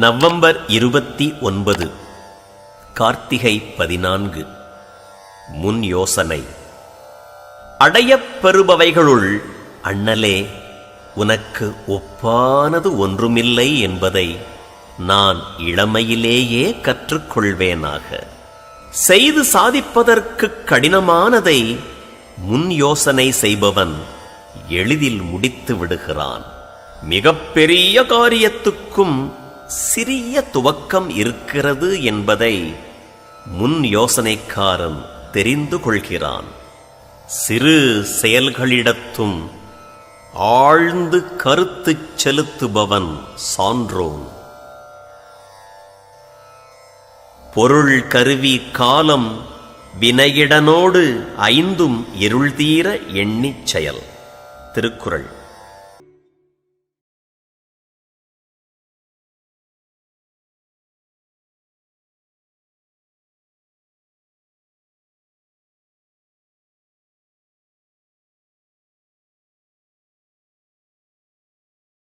November 29 Karthigai 14. முன் யோசனை. அடையப் பெறுபவைகளுள் அண்ணலே உனக்கு ஒப்பானது ஒன்றுமில்லை என்பதை நான் இளமையிலேயே கற்றுக்கொள்வேனாக. செய்து சாதிப்பதற்கு கடினமானதை முன் யோசனை செய்பவன் எளிதில் முடித்து விடுகிறான். மிகப்பெரிய காரியத்துக்கும் சிறிய துவக்கம் இருக்கிறது என்பதை முன் யோசனைக்காரன் தெரிந்து கொள்கிறான். சிறு செயல்களிடத்தும் ஆழ்ந்து கருத்து செலுத்துபவன் சான்றோன். பொருள் கருவி காலம் வினையிடனோடு ஐந்தும் இருள்தீர எண்ணிச் செயல். திருக்குறள்.